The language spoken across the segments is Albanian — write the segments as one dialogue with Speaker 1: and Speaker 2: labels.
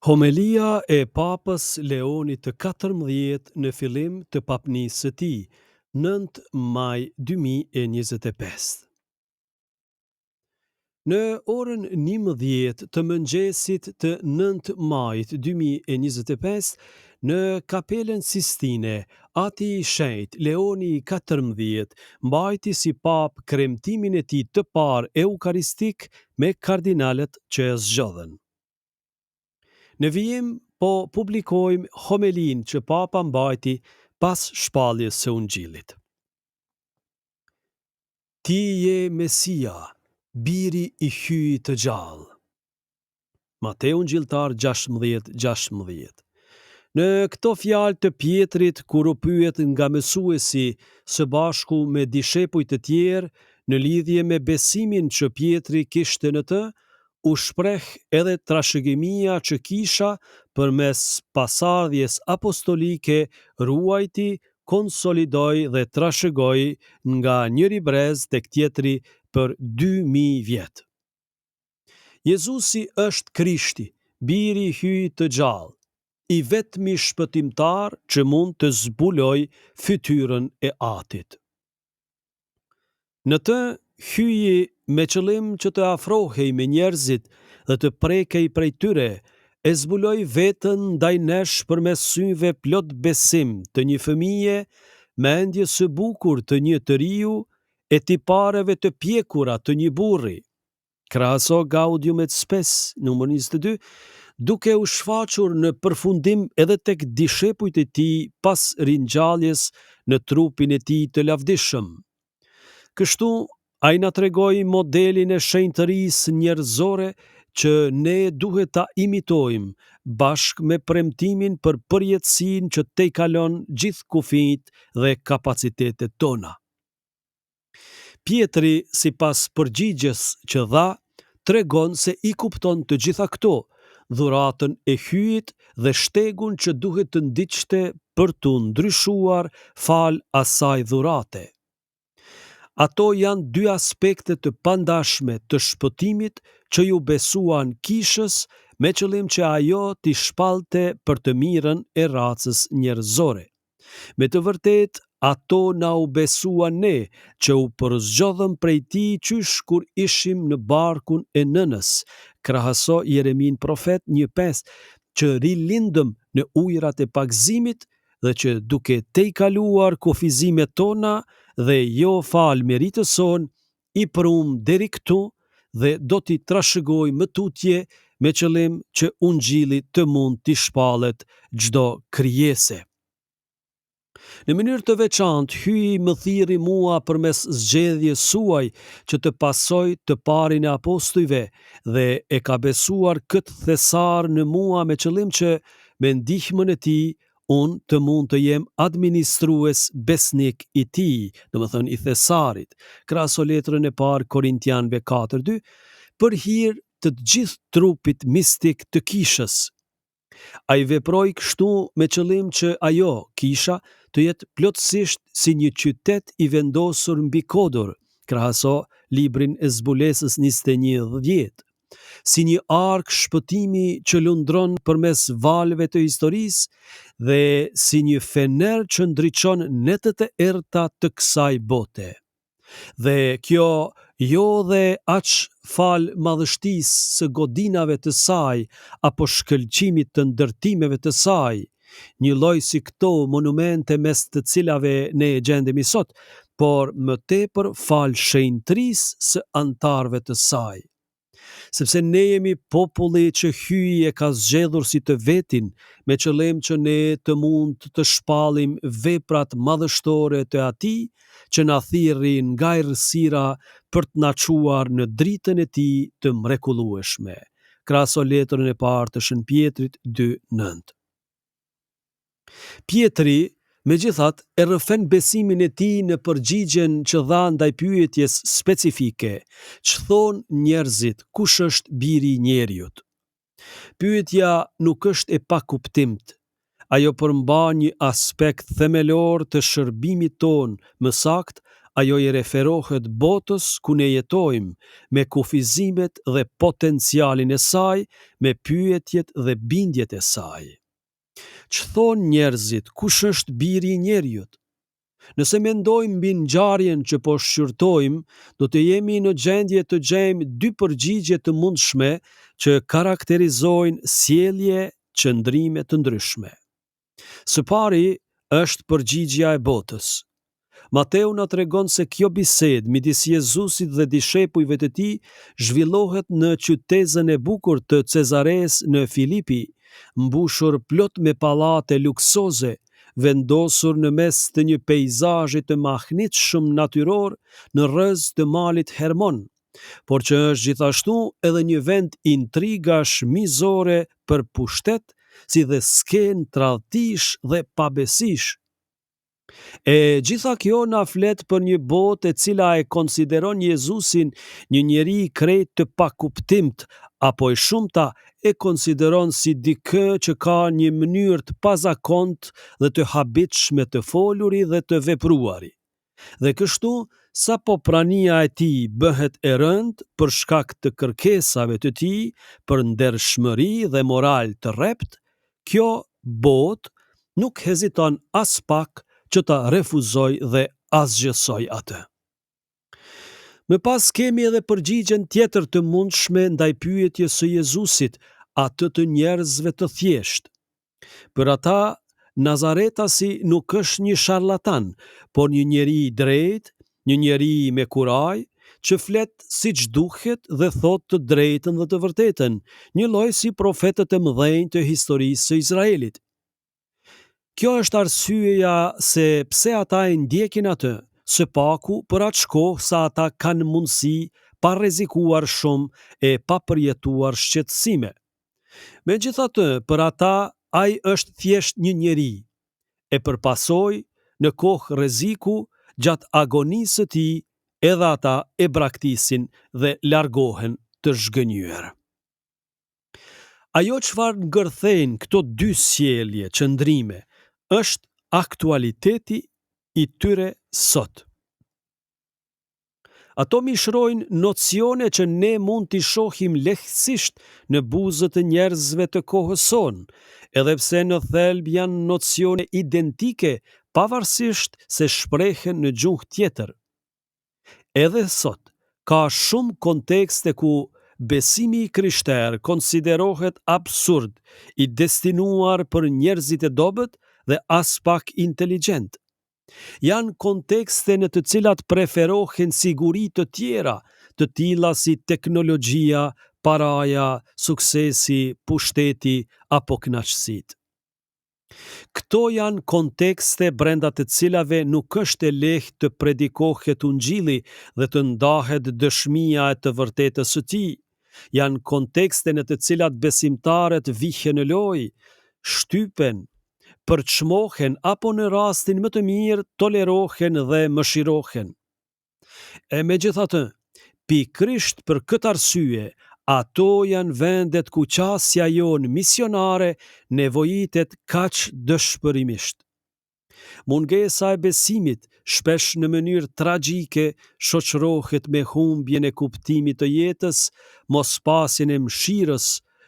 Speaker 1: Homelia e Papës Leonit të 14 në fillim të papnisë së tij, 9 maj 2025. Në orën 11 të mëngjesit të 9 majit 2025, në Kapelen Sistine, Ati i Shenjtë Leoni i 14 mbajti si pap kremtimin e tij të parë eukaristik me kardinalet që e zgjodhen. Në vijim po publikojmë homelinë që papa mbajti pas shpalljes së Ungjillit. Ti je Mesia, biri i hyjit të gjallë. Mateu Ungjilltar 16:16. Në këto fjalë të Pjetrit, kur u pyet nga mësuesi së bashku me dishepujt e tjerë në lidhje me besimin që Pjetri kishte në të, u shpreh edhe trashëgimia që kisha përmes pasardhjes apostolike ruajti, konsolidoi dhe trashëgoi nga njëri brez tek tjetri për 2000 vjet. Jezusi është Krishti, biri i hyjit të gjallë, i vetmi shpëtimtar që mund të zbuloj fytyrën e Atit. Në të hyji me qëllim që të afrohej me njerëzit dhe të prekej prej tyre, e zbuloj veten ndaj nesh përmes syve plot besim të një fëmije, mendje së bukur të një të riu, e tipareve të pjekura të një burri. Krahaso Gaudium et Spes, numër 22, duke u shfaqur në përfundim edhe tek dishepujt e tij pas ringjalljes në trupin e tij të lavdishëm. Kështu, ai na tregoi modelin e shenjtërisë njerëzore që ne duhet ta imitojmë, bashkë me premtimin për përjetësinë që te kalon gjithë kufijt dhe kapacitetet tona. Pjetri, sipas përgjigjes që dha, tregon se i kupton të gjitha këto, dhuratën e hyjit dhe shtegun që duhet të ndiqte për t'u ndryshuar fal asaj dhurate. Ato janë dy aspekte të pandashme të shpëtimit që ju besuan kishës me qëllim që ajo t'i shpallte për të mirën e racës njerëzore. Me të vërtet, ato na u besuan ne, që u përzgjodhëm prej tij qysh kur ishim në barkun e nënës, krahaso Jeremin profet 1:5, që rilindëm në ujërat e pagëzimit dhe që duke te kaluar kufizimet tona dhe jo fal meritës son, i prum deri këtu dhe do t'i trashëgoj më tutje me qëllim që Ungjilli të mund t'i shpallet çdo krijese. Në mënyrë të veçantë, hyi më thirri mua përmes zgjedhjes suaj që të pasoj të parin e apostujve dhe e ka besuar këtë thesar në mua me qëllim që me ndihmën e tij unë të mund të jem administrues besnik i tij, domethënë i thesarit, krahaso letrën e parë Korintianëve 4:2, për hir të gjithë trupit mistik të kishës. Ai veproi kështu me qëllim që ajo, kisha, të jetë plotësisht si një qytet i vendosur mbi kodër, krahaso librin e Zbulesës 21:10, si një ark shpëtimi që lundron përmes valëve të historisë dhe si një fener që ndriçon netët e errta të kësaj bote. Dhe kjo jo dhe aq fal madhështisë së godinave të saj apo shkëlqimit të ndërtimeve të saj, një lloj si këto monumente mes të cilave ne e gjendemi sot, por më tepër fal shenjtërisë së antarëve të saj. Sepse ne jemi populli që hyi e ka zgjedhur si të vetin, me qëllim që ne të mund të shpallim veprat madhështore të atij që na thirrri nga errësira për të na çuar në dritën e tij të mrekullueshme. Krahaso letrën e parë të Shën Pjetrit 2:9. Pjetri, megjithatë, e rrëfen besimin e tij në përgjigjen që dha ndaj pyetjes specifike, që thon njerëzit kush është biri i njeriut. Pyetja nuk është e pakuptimt. Ajo përmban një aspekt themelor të shërbimit ton, më saktë, Ajo i referohet botës ku ne jetojmë, me kufizimet dhe potencialin e saj, me pyetjet dhe bindjet e saj. Që thonë njerëzit, kush është biri i njeriut? Nëse mendojmë mbi ngjarjen që po shqyrtojmë, do të jemi në gjendje të gjejmë dy përgjigje të mundshme që karakterizojnë sjellje, qëndrime të ndryshme. Së pari është përgjigjja e botës. Mateu na tregon se kjo bisedë midis Jezusit dhe dishepujve të tij zhvillohet në qytetin e bukur të Cezares në Filipi, mbushur plot me pallate luksoze, vendosur në mes të një peizazhi të mahnitshëm natyror në rrez të malit Hermon, por që është gjithashtu edhe një vend intrigash mizore për pushtet, si dhe skenë tradhtish dhe pabesish. E gjitha kjo na flet për një botë e cila e konsideron Jezusin një njeri krejt të pakuptimt, apo e shumta e konsideron si dikë që ka një mënyrë të pazakontë dhe të habitshme të foluri dhe të vepruari. Dhe kështu, sapo prania e tij bëhet e rëndë për shkak të kërkesave të tij për ndershmëri dhe moral të rrept, kjo botë nuk heziton as pak që ta refuzoj dhe asgjësoj atë. Më pas kemi edhe përgjigjen tjetër të mundshme ndaj pyetjes së Jezusit, atë të njerëzve të thjeshtë. Për ata, Nazaretasi nuk është një sharlatan, por një njeri i drejtë, një njeri me kuraj, që flet siç duhet dhe thot të drejtën dhe të vërtetën, një lloj si profetët e mëdhenj të historisë së Izraelit. Kjo është arsyeja se pse ata e ndjekin atë, së paku për atë shkohë sa ata kanë mundësi pa rrezikuar shumë e pa përjetuar shqetësime. Megjithatë, për ata ai është thjesht një njeri, e përpasoj në kohë rreziku gjatë agonisë së tij, edhe ata e braktisin dhe largohen të zhgënjur. Ajo çfarë ngërthejnë këto dy sjellje, qëndrime, është aktualiteti i tyre sot. Ato mishrojnë nocione që ne mund t'i shohim lehtësisht në buzët e njerëzve të kohës sonë, edhe pse në thelb janë nocione identike, pavarësisht se shprehen në gjuhë tjetër. Edhe sot, ka shumë kontekste ku besimi i krishterë konsiderohet absurd, i destinuar për njerëzit e dobët dhe as pak inteligjent. Janë kontekste në të cilat preferohen siguri të tjera, të tilla si teknologjia, paraja, suksesi, pushteti apo kënaqësitë. Këto janë kontekste brenda të cilave nuk është e lehtë të predikohet Ungjilli dhe të ndahet dëshmia e të vërtetës së tij. Janë kontekste në të cilat besimtarët vihen në lojë, shtypen, përçmohen apo në rastin më të mirë tolerohen dhe mëshirohen. E megjithatë, pikërisht për këtë arsye, ato janë vendet ku qasja jonë misionare nevojitet kaq dëshpërimisht. Mungesa e besimit shpesh në mënyrë tragjike shoqërohet me humbjen e kuptimit të jetës, mospasjen e mëshirës,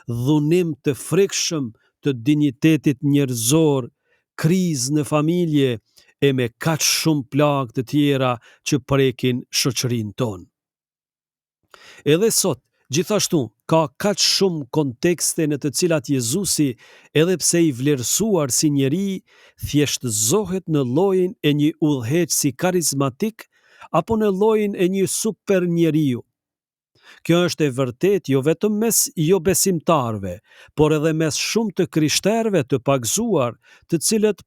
Speaker 1: dhunim të frikshëm të dinjitetit njerëzor, krizë në familje e me kaq shumë plagë të tjera që prekin shoqërinë tonë. Edhe sot, gjithashtu, ka kaq shumë kontekste në të cilat Jezusi, edhe pse i vlerësuar si njeri, thjeshtëzohet në llojin e një udhëheqësi karizmatik apo në llojin e një super njeriu. Kjo është e vërtet jo vetëm mes jo besimtarve, por edhe mes shumë të krishterëve të pagzuar, të cilët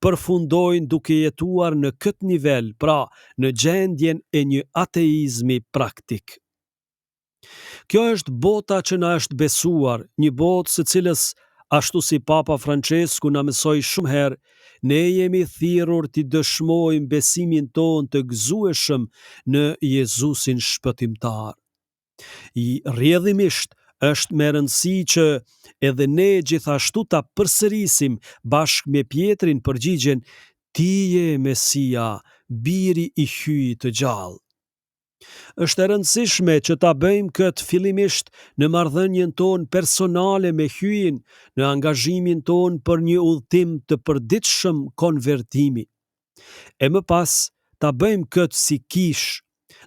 Speaker 1: përfundojnë duke jetuar në këtë nivel, pra në gjendjen e një ateizmi praktik. Kjo është bota që na është besuar, një botë së cilës, ashtu si Papa Francesku na mësoi shumë herë, ne jemi thirrur t'i dëshmojmë besimin tonë të gëzueshëm në Jezusin shpëtimtar. I rrjedhimisht është me rëndësi që edhe ne gjithashtu ta përsërisim bashkë me Pjetrin përgjigjen: Ti je Mesia, biri i hyjë të gjallë. Është e rëndësishme që ta bëjmë këtë fillimisht në marrëdhënien tonë personale me hyjin, në angazhimin tonë për një udhtim të përditshëm konvertimi. E më pas, ta bëjmë këtë si kish,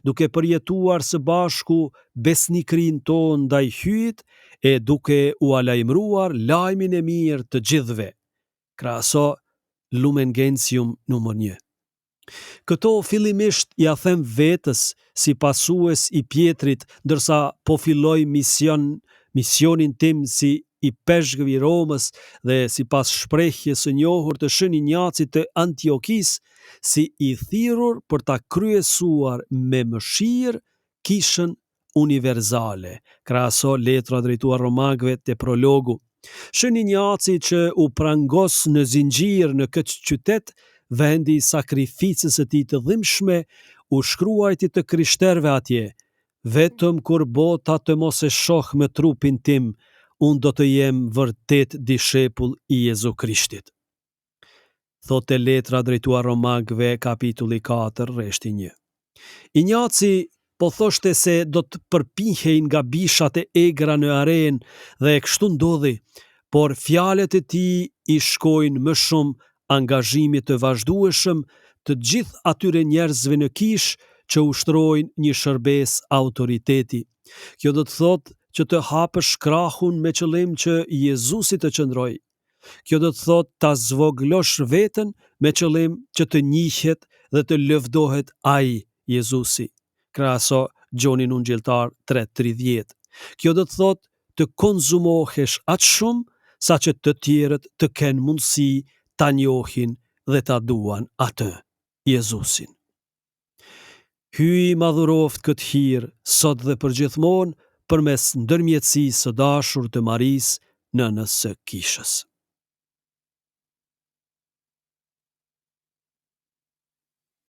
Speaker 1: duke përjetuar së bashku besnikrin tonë ndaj hyjit e duke u alajmëruar lajmin e mirë të gjithëve. Krahaso Lumen Gentium numër 1. Këto fillimisht ja them vetës si pasues i Pjetrit, ndërsa po filloj misionin tim si i peshkëve i Romës dhe sipas shprehjes së njohur të Shën Injacit të Antiokis, si i thirrur për ta kryesuar me mëshirë kishën universale. Krahaso letra drejtuar Romakëve te prologu. Shën Injaci që u prangos në zinxhir në këtë qytet, vendi i sakrificës së tij të dhimbshme, u shkruajti të krishterëve atje: vetëm kur bota të mos e shoh me trupin tim, unë do të jem vërtet dishepull i Jezu Krishtit. Thotë letra drejtuar Romakëve, kapitulli 4, rreshti 1. Injaci po thoshte se do të përpihej nga bishat e egra në arenë dhe kështu ndodhi, por fjalët e tij i shkojnë më shumë angazhimit të vazhdueshëm të gjithë atyre njerëzve në kish që ushtrojnë një shërbes autoriteti. Kjo do të thotë që të hapësh krahun me qëllim që Jezusi të qëndroj. Kjo do të thotë ta zvoglosh veten me qëllim që të njihet dhe të lëvdohet ai, Jezusi. Krahaso Gjonin Ungjilltar 3:30. Kjo do të thotë të konzumohesh aq shumë sa që të tjerët të kenë mundësi ta njohin dhe ta duan atë, Jezusin. Hyj madhuroft këtë hir sot dhe përgjithmonë përmes ndërmjetësisë së dashur të Marisë, nënës së kishës.